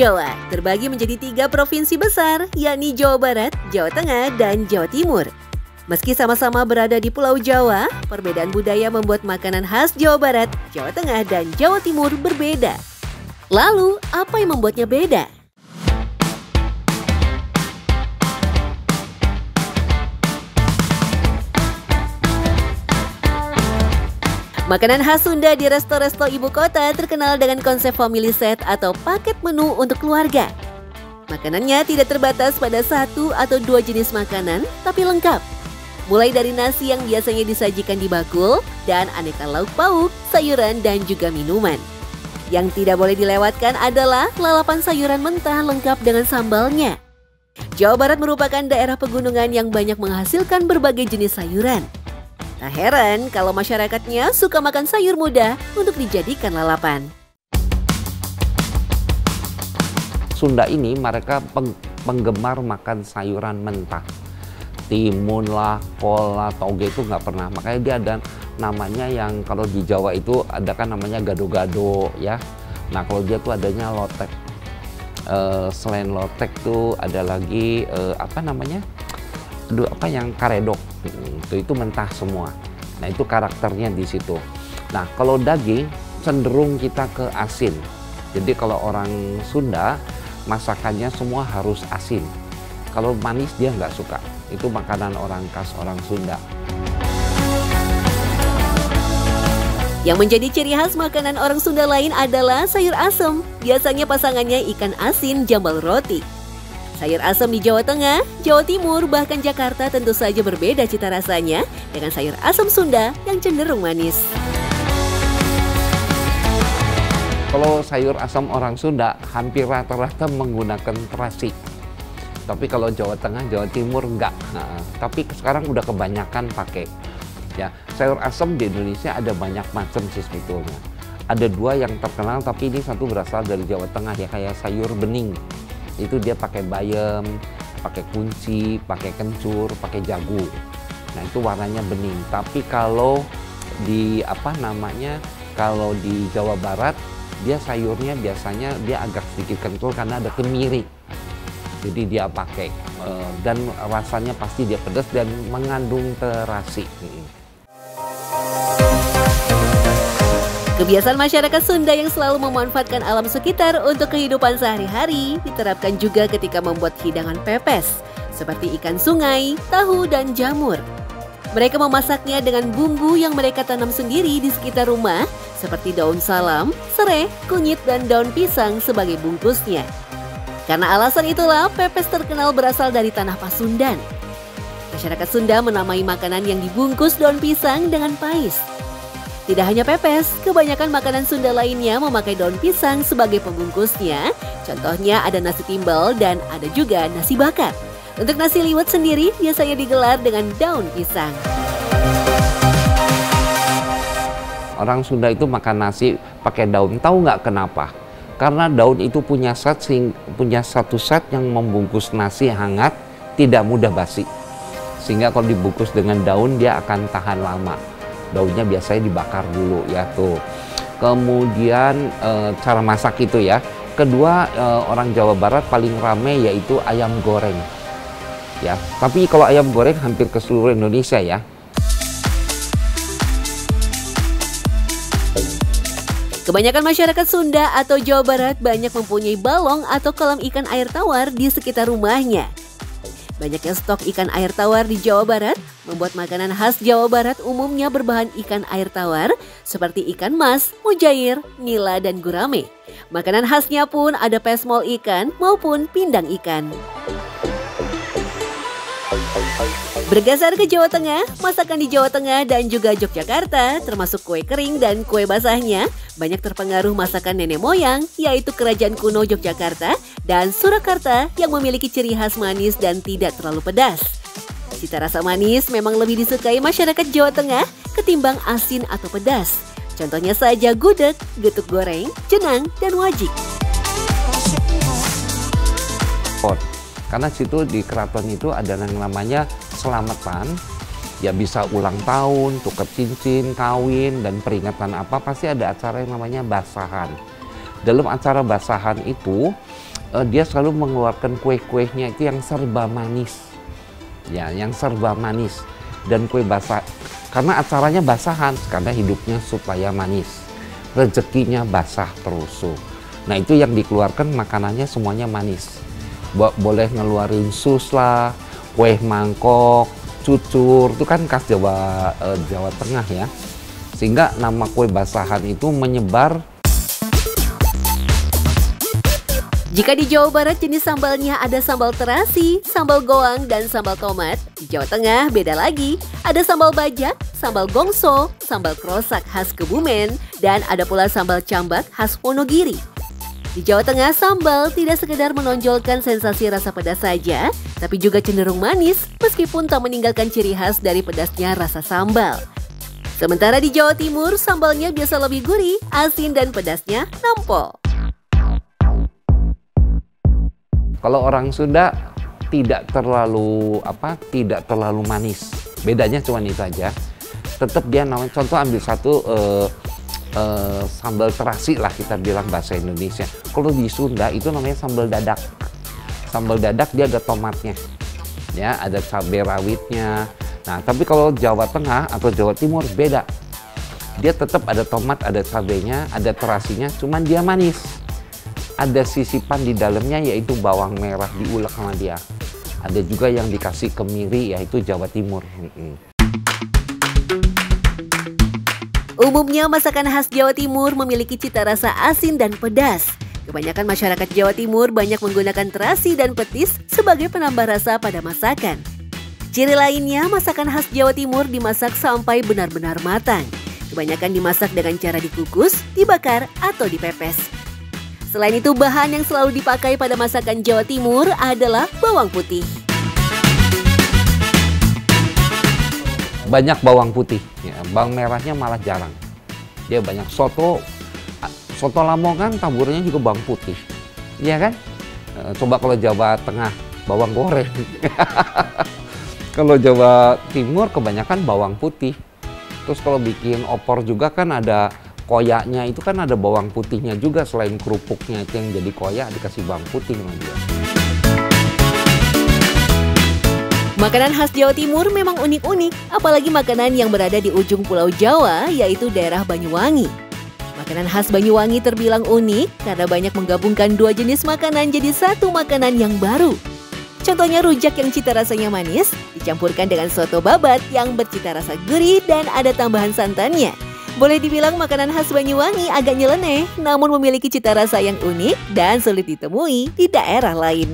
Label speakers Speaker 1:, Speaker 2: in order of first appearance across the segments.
Speaker 1: Jawa terbagi menjadi 3 provinsi besar, yakni Jawa Barat, Jawa Tengah, dan Jawa Timur. Meski sama-sama berada di Pulau Jawa, perbedaan budaya membuat makanan khas Jawa Barat, Jawa Tengah, dan Jawa Timur berbeda. Lalu, apa yang membuatnya beda? Makanan khas Sunda di resto-resto ibu kota terkenal dengan konsep family set atau paket menu untuk keluarga. Makanannya tidak terbatas pada 1 atau 2 jenis makanan, tapi lengkap. Mulai dari nasi yang biasanya disajikan di bakul, dan aneka lauk pauk, sayuran, dan juga minuman. Yang tidak boleh dilewatkan adalah lalapan sayuran mentah lengkap dengan sambalnya. Jawa Barat merupakan daerah pegunungan yang banyak menghasilkan berbagai jenis sayuran. Tak heran kalau masyarakatnya suka makan sayur muda untuk dijadikan lalapan.
Speaker 2: Sunda ini mereka penggemar makan sayuran mentah. Timun lah, kol lah, toge itu nggak pernah. Makanya dia ada namanya yang kalau di Jawa itu ada kan namanya gado-gado ya. Nah kalau dia tuh adanya lotek. Selain lotek tuh ada lagi apa namanya? Apa yang karedok itu mentah semua. Nah itu karakternya di situ. Nah kalau daging cenderung kita ke asin. Jadi kalau orang Sunda masakannya semua harus asin. Kalau manis dia nggak suka. Itu makanan orang khas orang Sunda.
Speaker 1: Yang menjadi ciri khas makanan orang Sunda lain adalah sayur asem. Biasanya pasangannya ikan asin jambal roti. Sayur asem di Jawa Tengah, Jawa Timur, bahkan Jakarta tentu saja berbeda cita rasanya dengan sayur asem Sunda yang cenderung manis.
Speaker 2: Kalau sayur asam orang Sunda hampir rata-rata menggunakan terasi. Tapi kalau Jawa Tengah, Jawa Timur enggak. Nah, tapi sekarang udah kebanyakan pakai. Ya, sayur asam di Indonesia ada banyak macam sih sebetulnya. Ada 2 yang terkenal tapi ini satu berasal dari Jawa Tengah ya, kayak sayur bening. Itu dia pakai bayam, pakai kunci, pakai kencur, pakai jagung. Nah itu warnanya bening. Tapi kalau di kalau di Jawa Barat dia sayurnya biasanya dia agak sedikit kental karena ada kemiri. Jadi dia pakai dan rasanya pasti dia pedas dan mengandung terasi.
Speaker 1: Kebiasaan masyarakat Sunda yang selalu memanfaatkan alam sekitar untuk kehidupan sehari-hari diterapkan juga ketika membuat hidangan pepes, seperti ikan sungai, tahu, dan jamur. Mereka memasaknya dengan bumbu yang mereka tanam sendiri di sekitar rumah, seperti daun salam, serai, kunyit, dan daun pisang sebagai bungkusnya. Karena alasan itulah, pepes terkenal berasal dari tanah Pasundan. Masyarakat Sunda menamai makanan yang dibungkus daun pisang dengan pais. Tidak hanya pepes, kebanyakan makanan Sunda lainnya memakai daun pisang sebagai pembungkusnya. Contohnya ada nasi timbel dan ada juga nasi bakar. Untuk nasi liwet sendiri biasanya digelar dengan daun pisang.
Speaker 2: Orang Sunda itu makan nasi pakai daun. Tahu nggak kenapa? Karena daun itu punya satu zat yang membungkus nasi hangat, tidak mudah basi. Sehingga kalau dibungkus dengan daun dia akan tahan lama. Daunnya biasanya dibakar dulu ya tuh. Kemudian cara masak itu ya. Kedua orang Jawa Barat paling ramai yaitu ayam goreng. Ya, tapi kalau ayam goreng hampir ke seluruh Indonesia ya.
Speaker 1: Kebanyakan masyarakat Sunda atau Jawa Barat banyak mempunyai balong atau kolam ikan air tawar di sekitar rumahnya. Banyaknya stok ikan air tawar di Jawa Barat membuat makanan khas Jawa Barat umumnya berbahan ikan air tawar seperti ikan mas, mujair, nila, dan gurame. Makanan khasnya pun ada pesmol ikan maupun pindang ikan. Bergeser ke Jawa Tengah, masakan di Jawa Tengah dan juga Yogyakarta, termasuk kue kering dan kue basahnya, banyak terpengaruh masakan nenek moyang, yaitu kerajaan kuno Yogyakarta dan Surakarta yang memiliki ciri khas manis dan tidak terlalu pedas. Cita rasa manis memang lebih disukai masyarakat Jawa Tengah ketimbang asin atau pedas. Contohnya saja gudeg, getuk goreng, jenang, dan wajik.
Speaker 2: Karena situ di keraton itu ada yang namanya selamatan, ya bisa ulang tahun, tukar cincin, kawin, dan peringatan apa, pasti ada acara yang namanya basahan. Dalam acara basahan itu dia selalu mengeluarkan kue-kuenya itu yang serba manis. Ya, yang serba manis. Dan kue basah, karena acaranya basahan, karena hidupnya supaya manis. Rezekinya basah terus. Nah itu yang dikeluarkan makanannya semuanya manis. Boleh ngeluarin sus lah, kue mangkok, cucur, itu kan khas Jawa Tengah ya. Sehingga nama kue basahan itu menyebar.
Speaker 1: Jika di Jawa Barat jenis sambalnya ada sambal terasi, sambal goang, dan sambal tomat, di Jawa Tengah beda lagi. Ada sambal bajak, sambal gongso, sambal krosak khas Kebumen, dan ada pula sambal cambak khas Wonogiri. Di Jawa Tengah, sambal tidak sekedar menonjolkan sensasi rasa pedas saja, tapi juga cenderung manis meskipun tak meninggalkan ciri khas dari pedasnya rasa sambal. Sementara di Jawa Timur, sambalnya biasa lebih gurih, asin, dan pedasnya nampol.
Speaker 2: Kalau orang Sunda tidak terlalu manis. Bedanya cuma itu saja. Tetap dia namanya, contoh ambil satu sambal terasi lah kita bilang bahasa Indonesia. Kalau di Sunda itu namanya sambal dadak. Sambal dadak dia ada tomatnya. Ya, ada cabai rawitnya. Nah, tapi kalau Jawa Tengah atau Jawa Timur beda. Dia tetap ada tomat, ada cabainya, ada terasinya, cuman dia manis. Ada sisipan di dalamnya yaitu bawang merah diulek sama dia. Ada juga yang dikasih kemiri yaitu Jawa Timur.
Speaker 1: Umumnya masakan khas Jawa Timur memiliki cita rasa asin dan pedas. Kebanyakan masyarakat Jawa Timur banyak menggunakan terasi dan petis sebagai penambah rasa pada masakan. Ciri lainnya, masakan khas Jawa Timur dimasak sampai benar-benar matang. Kebanyakan dimasak dengan cara dikukus, dibakar, atau dipepes. Selain itu, bahan yang selalu dipakai pada masakan Jawa Timur adalah bawang putih.
Speaker 2: Banyak bawang putih, ya, bawang merahnya malah jarang. Dia banyak soto Lamongan taburnya juga bawang putih, iya kan? Coba kalau Jawa Tengah bawang goreng, kalau Jawa Timur kebanyakan bawang putih. Terus kalau bikin opor juga kan ada koyaknya, itu kan ada bawang putihnya juga, selain kerupuknya itu yang jadi koyak dikasih bawang putih sama dia.
Speaker 1: Makanan khas Jawa Timur memang unik-unik, apalagi makanan yang berada di ujung Pulau Jawa, yaitu daerah Banyuwangi. Makanan khas Banyuwangi terbilang unik karena banyak menggabungkan dua jenis makanan jadi satu makanan yang baru. Contohnya rujak yang cita rasanya manis, dicampurkan dengan soto babat yang bercita rasa gurih dan ada tambahan santannya. Boleh dibilang makanan khas Banyuwangi agak nyeleneh, namun memiliki cita rasa yang unik dan sulit ditemui di daerah lain.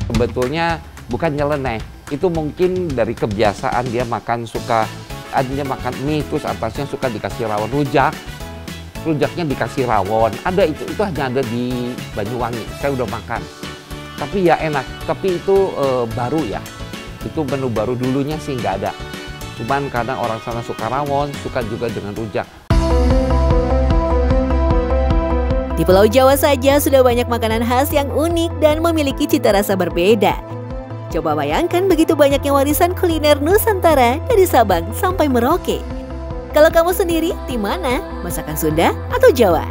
Speaker 2: Sebetulnya bukan nyeleneh, itu mungkin dari kebiasaan dia makan makan mie, terus atasnya suka dikasih rawon rujak. Rujaknya dikasih rawon, ada itu hanya ada di Banyuwangi, saya udah makan. Tapi ya enak, tapi itu baru ya, itu menu baru, dulunya sih nggak ada. Cuman karena orang sana suka rawon, suka juga dengan rujak.
Speaker 1: Di Pulau Jawa saja sudah banyak makanan khas yang unik dan memiliki cita rasa berbeda. Coba bayangkan begitu banyaknya warisan kuliner Nusantara dari Sabang sampai Merauke. Kalau kamu sendiri, tim mana? Masakan Sunda atau Jawa?